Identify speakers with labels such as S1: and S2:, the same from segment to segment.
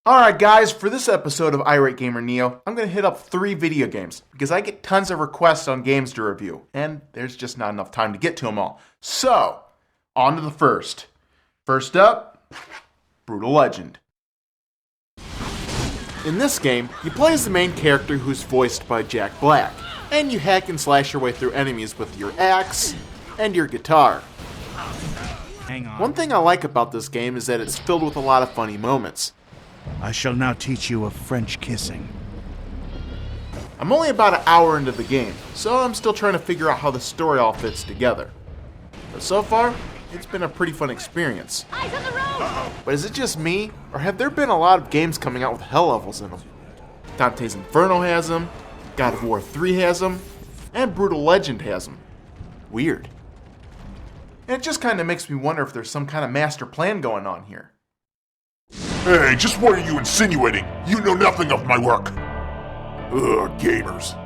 S1: Alright guys, for this episode of Irate Gamer Neo, I'm going to hit up 3 video games, because I get tons of requests on games to review, and there's just not enough time to get to them all. So, on to the first. First up, Brutal Legend. In this game, you play as the main character who's voiced by Jack Black, and you hack and slash your way through enemies with your axe and your guitar.
S2: Hang on.
S1: One thing I like about this game is that it's filled with a lot of funny moments.
S2: I shall now teach you of French kissing.
S1: I'm only about an hour into the game, so I'm still trying to figure out how the story all fits together. But so far, it's been a pretty fun experience.
S3: Eyes on the road!
S1: But is it just me, or have there been a lot of games coming out with hell levels in them? Dante's Inferno has them, God of War 3 has them, and Brutal Legend has them. Weird. And it just kind of makes me wonder if there's some kind of master plan going on here.
S4: Hey, just what are you insinuating? You know nothing of my work. Ugh, gamers.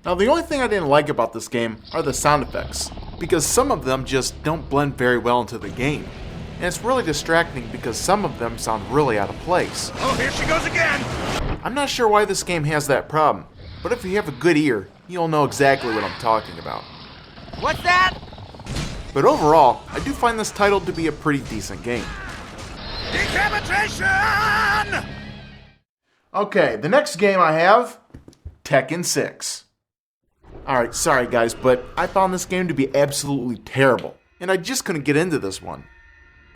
S1: Now the only thing I didn't like about this game are the sound effects, because some of them just don't blend very well into the game. And it's really distracting because some of them sound really out of place.
S2: Oh, here she goes again!
S1: I'm not sure why this game has that problem, but if you have a good ear, you'll know exactly what I'm talking about.
S3: What's that?
S1: But overall, I do find this title to be a pretty decent game.
S2: Decapitation!
S1: Okay, the next game I have, Tekken 6. Alright, sorry guys, but I found this game to be absolutely terrible, and I just couldn't get into this one.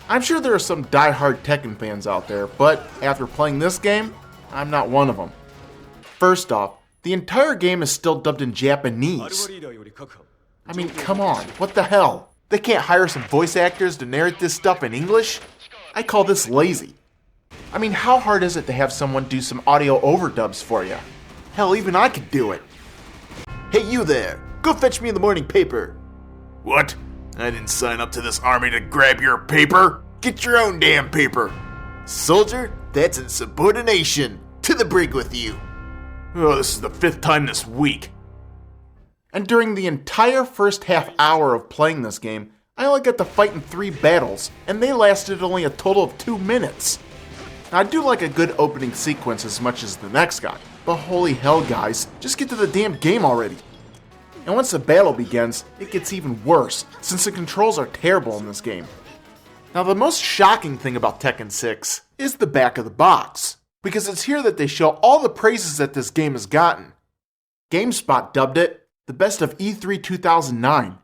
S1: I'm sure there are some die-hard Tekken fans out there, but after playing this game, I'm not one of them. First off, the entire game is still dubbed in Japanese. I mean, come on, what the hell? They can't hire some voice actors to narrate this stuff in English? I call this lazy. I mean, how hard is it to have someone do some audio overdubs for you? Hell, even I could do it. Hey you there, go fetch me the morning paper.
S4: What? I didn't sign up to this army to grab your paper. Get your own damn paper.
S1: Soldier, that's insubordination. To the brig with you.
S4: Oh, this is the 5th time this week.
S1: And during the entire first half hour of playing this game, I only got to fight in 3 battles, and they lasted only a total of 2 minutes. Now, I do like a good opening sequence as much as the next guy, but holy hell guys, just get to the damn game already. And once the battle begins, it gets even worse, since the controls are terrible in this game. Now the most shocking thing about Tekken 6 is the back of the box, because it's here that they show all the praises that this game has gotten. GameSpot dubbed it the best of E3 2009.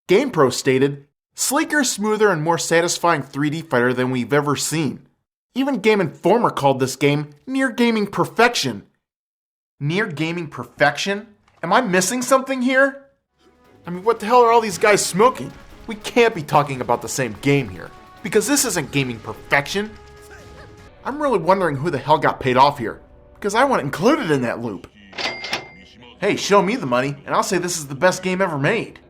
S1: GamePro stated, sleeker, smoother, and more satisfying 3D fighter than we've ever seen. Even Game Informer called this game near gaming perfection. Near gaming perfection? Am I missing something here? I mean, what the hell are all these guys smoking? We can't be talking about the same game here, because this isn't gaming perfection. I'm really wondering who the hell got paid off here, because I wasn't included in that loop. Hey, show me the money, and I'll say this is the best game ever made.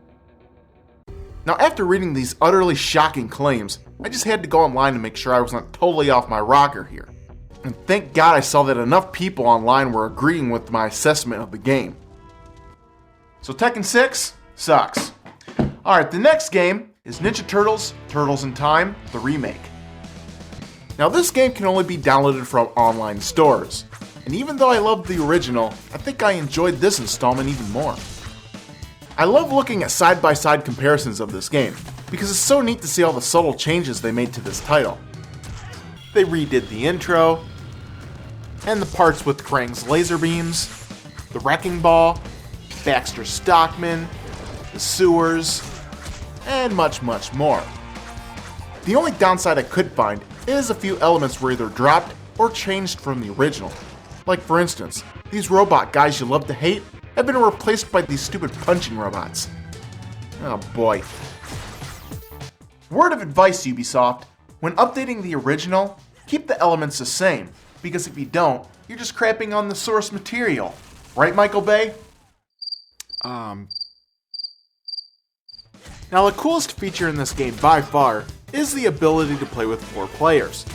S1: Now, after reading these utterly shocking claims, I just had to go online to make sure I wasn't totally off my rocker here. And thank God I saw that enough people online were agreeing with my assessment of the game. So Tekken 6 sucks. Alright, the next game is Ninja Turtles: Turtles in Time, the remake. Now this game can only be downloaded from online stores. And even though I loved the original, I think I enjoyed this installment even more. I love looking at side-by-side comparisons of this game, because it's so neat to see all the subtle changes they made to this title. They redid the intro, and the parts with Krang's laser beams, the wrecking ball, Baxter Stockman, the sewers, and much, much more. The only downside I could find is a few elements were either dropped or changed from the original. Like for instance, these robot guys you love to hate have been replaced by these stupid punching robots. Oh boy. Word of advice, Ubisoft, when updating the original, keep the elements the same, because if you don't, you're just crapping on the source material. Right, Michael Bay? Now the coolest feature in this game by far is the ability to play with 4 players.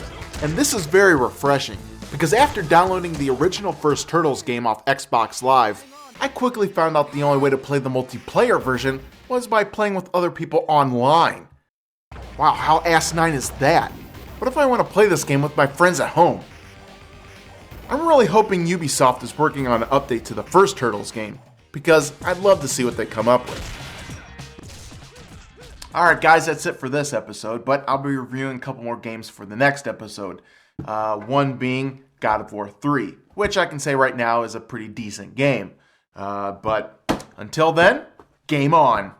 S1: And this is very refreshing, because after downloading the original first Turtles game off Xbox Live, I quickly found out the only way to play the multiplayer version was by playing with other people online. Wow, how asinine is that? What if I want to play this game with my friends at home? I'm really hoping Ubisoft is working on an update to the first Turtles game, because I'd love to see what they come up with. Alright guys, that's it for this episode, but I'll be reviewing a couple more games for the next episode. One being God of War 3, which I can say right now is a pretty decent game. But until then, game on!